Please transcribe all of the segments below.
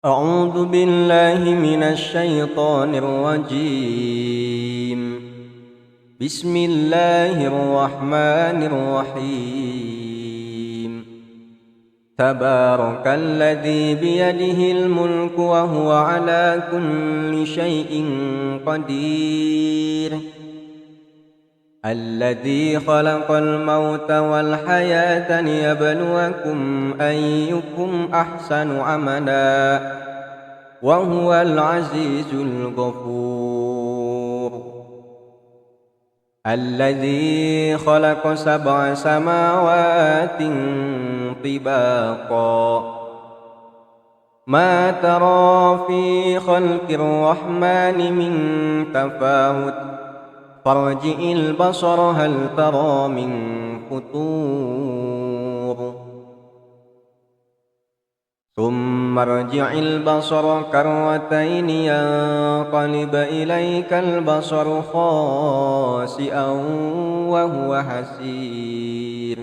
أعوذ بالله من الشيطان الرجيم. بسم الله الرحمن الرحيم. تبارك الذي بيده الملك وهو على كل شيء قدير. الذي خلق الموت والحياة ليبلوكم أيكم أحسن عملا وهو العزيز الغفور. الذي خلق 7 سماوات طباقا ما ترى في خلق الرحمن من تفاوت فارجع البصر هل ترى من فطور ثم ارجع البصر كرتين ينقلب إليك البصر خاسئا وهو حسير.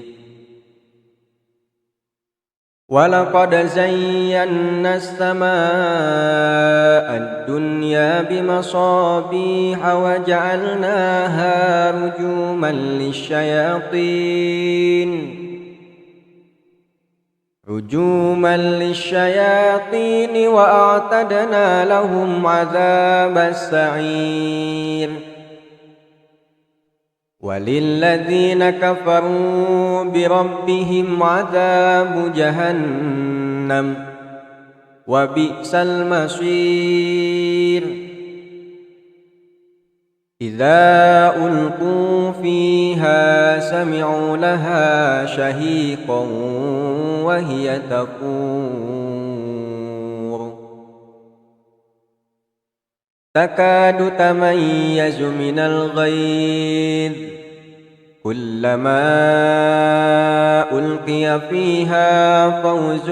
ولقد زينا السماء الدنيا بمصابيح وجعلناها رجوما للشياطين وأعتدنا لهم عذاب السعير. وللذين كفروا بربهم عذاب جهنم وبئس المصير. إذا ألقوا فيها سمعوا لها شهيقا وهي تفور تكاد تميز من الغيظ كلما ألقي فيها فوج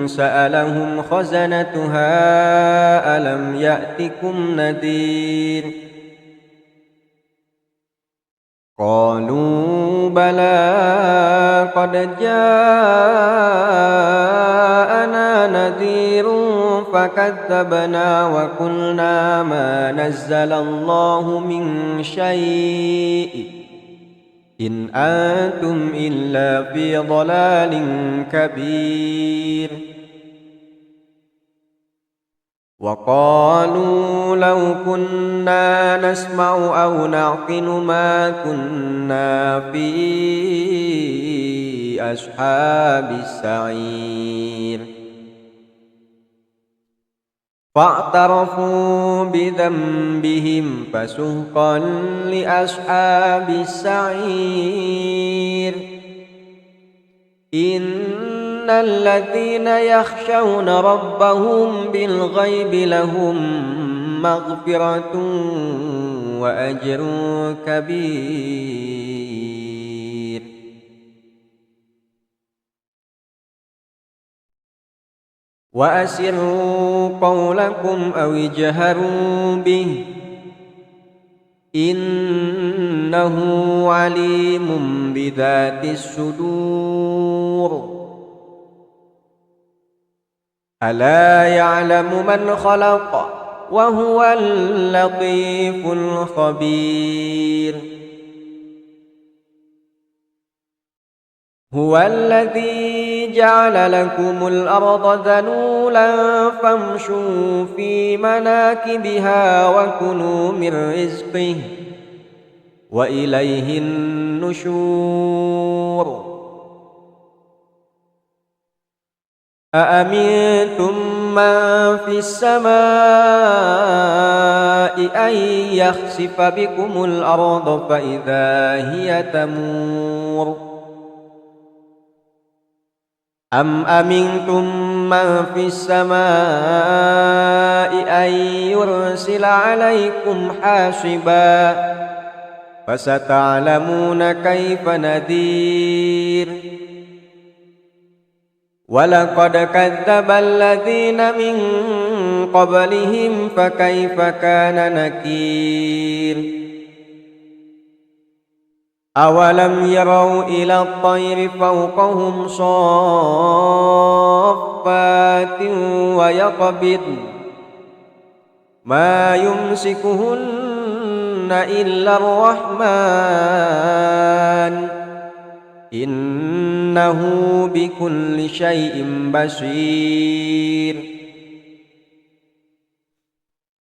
سألهم خزنتها ألم يأتكم نذير قالوا بلى قد جاءنا نذير فكذبنا وقلنا ما نزل الله من شيء إن أنتم إلا في ضلال كبير. وقالوا لو كنا نسمع أو نعقل ما كنا في أصحاب السعير. فاعترفوا بذنبهم فسحقا لأصحاب السعير. إن الذين يخشون ربهم بالغيب لهم مغفرة وأجر كبير. وأسروا قولكم أو اجهروا به إنه عليم بذات الصدور. ألا يعلم من خلق وهو اللطيف الخبير. هو الذي جعل لكم الأرض ذلولا فامشوا في مناكبها وكلوا من رزقه وإليه النشور. أأمنتم من في السماء أن يخسف بكم الأرض فإذا هي تمور أم أمنتم من في السماء أن يرسل عليكم حاصبا فستعلمون كيف نذير. ولقد كذب الذين من قبلهم فكيف كان نكير. أولم يروا إلى الطير فوقهم صافات صافات ويقبض ما يمسكهن إلا الرحمن إنه بكل شيء بصير.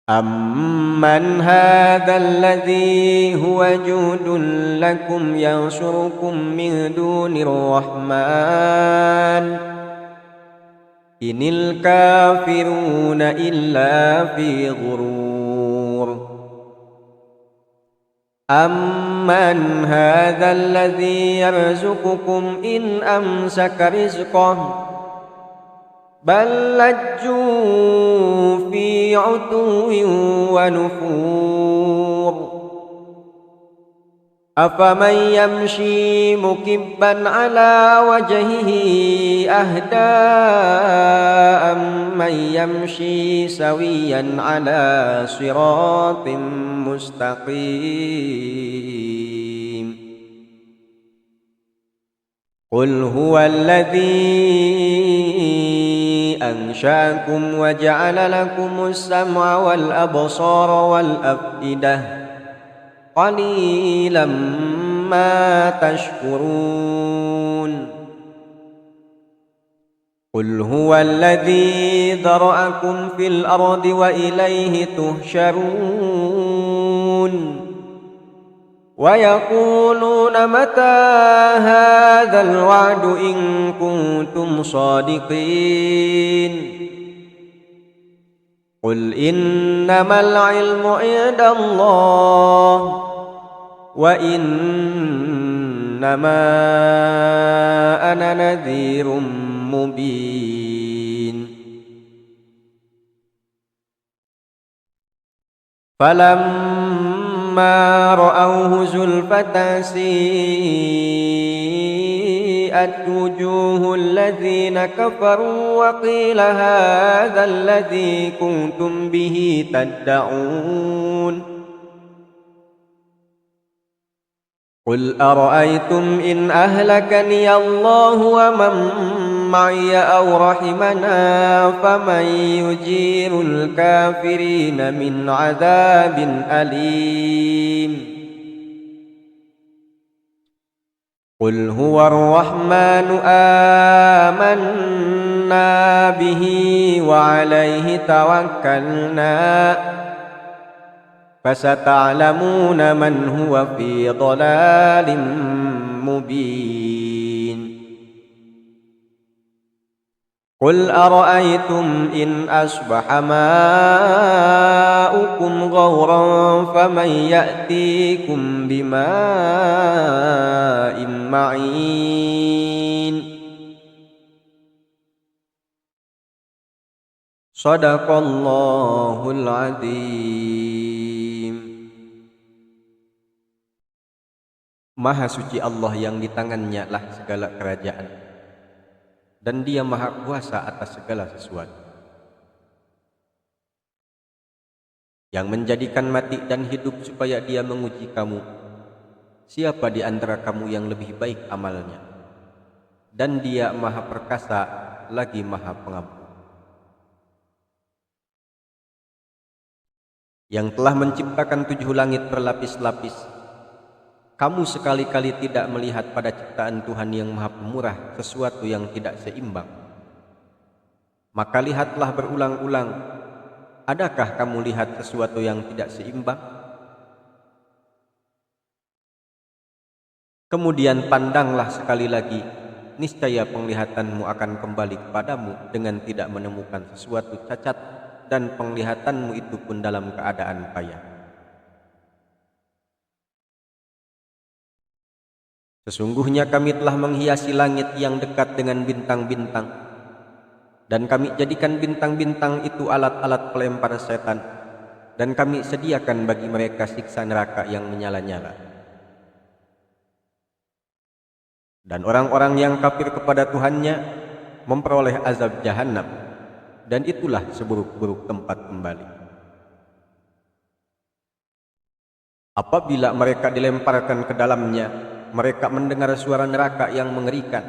أمن هذا الذي هو جند لكم ينصركم من دون الرحمن إن الكافرون إلا في غرور. أمن هذا الذي يرزقكم إن أمسك رزقه بل لجوا في عتو ونفور. أفمن يمشي مكبا على وجهه أهدى أمن يمشي سويا على صراط مستقيم. قل هو الذي أنشأكم وجعل لكم السمع والأبصار والأفئدة قليلا ما تشكرون. قل هو الذي ذرأكم في الأرض وإليه تحشرون. ويقولون متى هذا الوعد إن كنتم صادقين. قل إنما العلم عند الله وإنما أنا نذير مبين. فلما رأوه زلفة سيئت وجوه الذين كفروا وقيل هذا الذي كنتم به تدعون. قل أرأيتم إن أهلكني الله ومن معي أو رحمنا فمن يجير الكافرين من عذاب أليم. قل هو الرحمن آمنا به وعليه توكلنا فستعلمون من هو في ضلال مبين. قل أرأيتم إن أصبح ماؤكم غورا فمن يأتيكم بماء معين. صدق الله العظيم. Maha suci Allah yang di tangannya lah segala kerajaan, dan Dia maha kuasa atas segala sesuatu. Yang menjadikan mati dan hidup supaya Dia menguji kamu, siapa di antara kamu yang lebih baik amalnya, dan Dia maha perkasa lagi maha pengampun. Yang telah menciptakan 7 langit berlapis-lapis, kamu sekali-kali tidak melihat pada ciptaan Tuhan yang maha pemurah sesuatu yang tidak seimbang. Maka lihatlah berulang-ulang, adakah kamu lihat sesuatu yang tidak seimbang? Kemudian pandanglah sekali lagi, niscaya penglihatanmu akan kembali kepadamu dengan tidak menemukan sesuatu cacat, dan penglihatanmu itu pun dalam keadaan payah. Sesungguhnya kami telah menghiasi langit yang dekat dengan bintang-bintang, dan kami jadikan bintang-bintang itu alat-alat pelempar setan, dan kami sediakan bagi mereka siksa neraka yang menyala-nyala. Dan orang-orang yang kafir kepada Tuhannya memperoleh azab Jahannam, dan itulah seburuk-buruk tempat kembali. Apabila mereka dilemparkan ke dalamnya, mereka mendengar suara neraka yang mengerikan,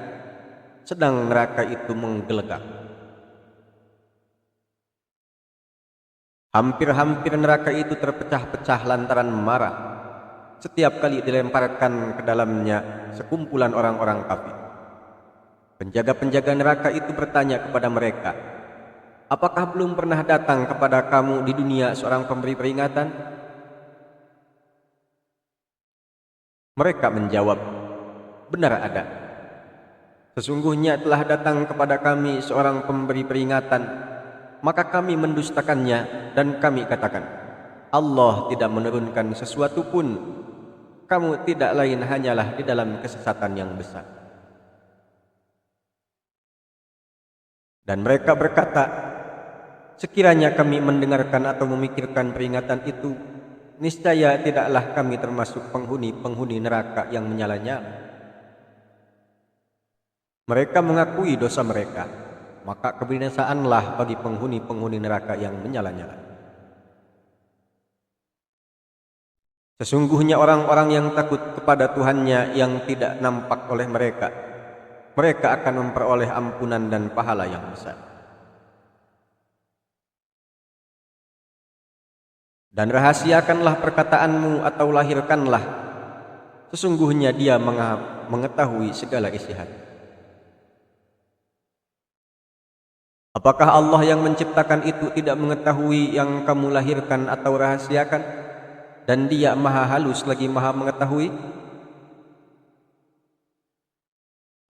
sedang neraka itu menggelegak. Hampir-hampir neraka itu terpecah-pecah lantaran marah setiap kali dilemparkan ke dalamnya sekumpulan orang-orang kafir. Penjaga-penjaga neraka itu bertanya kepada mereka, apakah belum pernah datang kepada kamu di dunia seorang pemberi peringatan? Mereka menjawab, benar ada. Sesungguhnya telah datang kepada kami seorang pemberi peringatan, maka kami mendustakannya dan kami katakan, Allah tidak menurunkan sesuatu pun. Kamu tidak lain hanyalah di dalam kesesatan yang besar. Dan mereka berkata, sekiranya kami mendengarkan atau memikirkan peringatan itu, niscaya tidaklah kami termasuk penghuni-penghuni neraka yang menyala-nyala. Mereka mengakui dosa mereka, maka kebinasaanlah bagi penghuni-penghuni neraka yang menyala-nyala. Sesungguhnya orang-orang yang takut kepada Tuhannya yang tidak nampak oleh mereka, mereka akan memperoleh ampunan dan pahala yang besar. Dan rahasiakanlah perkataanmu atau lahirkanlah, sesungguhnya Dia mengetahui segala isi hati. Apakah Allah yang menciptakan itu tidak mengetahui yang kamu lahirkan atau rahasiakan? Dan Dia maha halus lagi maha mengetahui?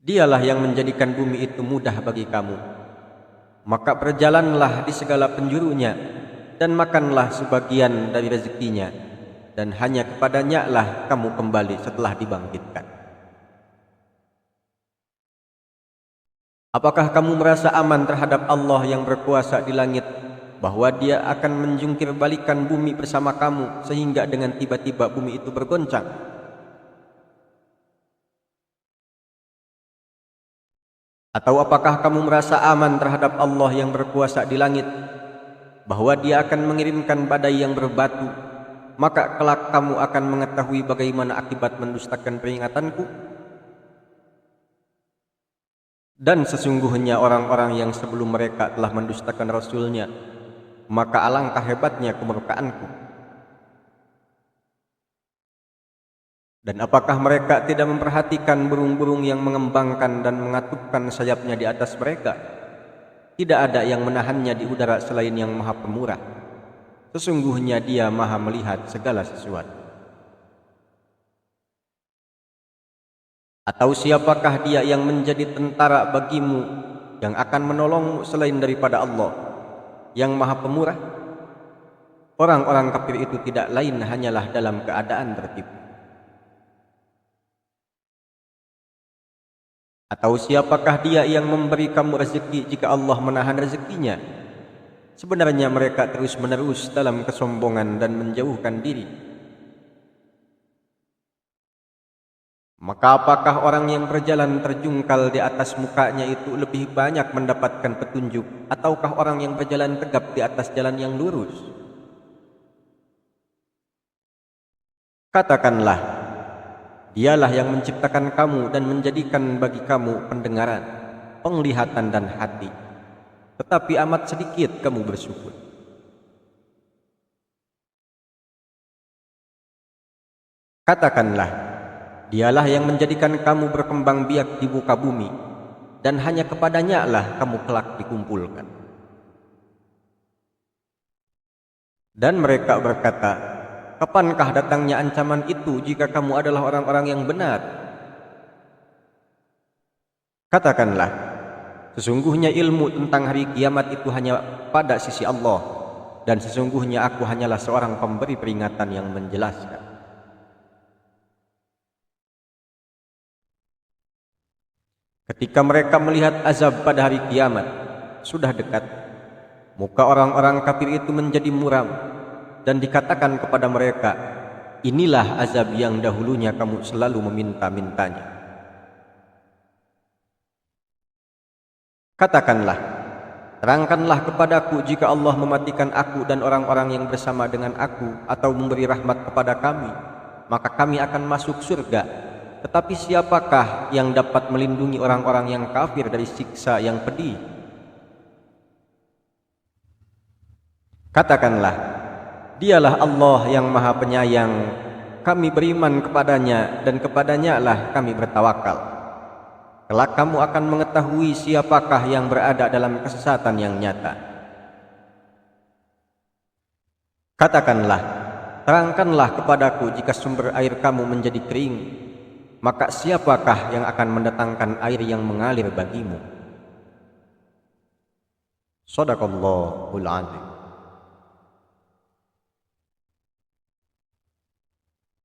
Dialah yang menjadikan bumi itu mudah bagi kamu. Maka berjalanlah di segala penjurunya dan makanlah sebagian dari rezekinya, dan hanya kepadanya lah kamu kembali setelah dibangkitkan. Apakah kamu merasa aman terhadap Allah yang berkuasa di langit, bahwa Dia akan menjungkir balikan bumi bersama kamu sehingga dengan tiba-tiba bumi itu bergoncang? Atau apakah kamu merasa aman terhadap Allah yang berkuasa di langit, bahwa Dia akan mengirimkan badai yang berbatu, maka kelak kamu akan mengetahui bagaimana akibat mendustakan peringatanku? Dan sesungguhnya orang-orang yang sebelum mereka telah mendustakan Rasulnya, maka alangkah hebatnya kemurkaanku. Dan apakah mereka tidak memperhatikan burung-burung yang mengembangkan dan mengatupkan sayapnya di atas mereka? Tidak ada yang menahannya di udara selain yang maha pemurah. Sesungguhnya Dia maha melihat segala sesuatu. Atau siapakah Dia yang menjadi tentara bagimu, yang akan menolongmu selain daripada Allah yang maha pemurah? Orang-orang kafir itu tidak lain hanyalah dalam keadaan tertipu. Atau siapakah Dia yang memberi kamu rezeki jika Allah menahan rezekinya? Sebenarnya mereka terus-menerus dalam kesombongan dan menjauhkan diri. Maka apakah orang yang berjalan terjungkal di atas mukanya itu lebih banyak mendapatkan petunjuk, ataukah orang yang berjalan tegap di atas jalan yang lurus? Katakanlah, Dialah yang menciptakan kamu dan menjadikan bagi kamu pendengaran, penglihatan dan hati, tetapi amat sedikit kamu bersyukur. Katakanlah, Dialah yang menjadikan kamu berkembang biak di muka bumi, dan hanya kepadanya lah kamu kelak dikumpulkan. Dan mereka berkata, kapankah datangnya ancaman itu jika kamu adalah orang-orang yang benar? Katakanlah, sesungguhnya ilmu tentang hari kiamat itu hanya pada sisi Allah, dan sesungguhnya aku hanyalah seorang pemberi peringatan yang menjelaskan. Ketika mereka melihat azab pada hari kiamat sudah dekat, muka orang-orang kafir itu menjadi muram, dan dikatakan kepada mereka, inilah azab yang dahulunya kamu selalu meminta-mintanya. Katakanlah, terangkanlah kepadaku jika Allah mematikan aku dan orang-orang yang bersama dengan aku, atau memberi rahmat kepada kami, maka kami akan masuk surga. Tetapi siapakah yang dapat melindungi orang-orang yang kafir dari siksa yang pedih? Katakanlah, dialah Allah yang maha penyayang, kami beriman kepadanya dan kepadanya lah kami bertawakal. Kelak kamu akan mengetahui siapakah yang berada dalam kesesatan yang nyata. Katakanlah, terangkanlah kepadaku jika sumber air kamu menjadi kering, maka siapakah yang akan mendatangkan air yang mengalir bagimu? Shadaqallahul Adzim.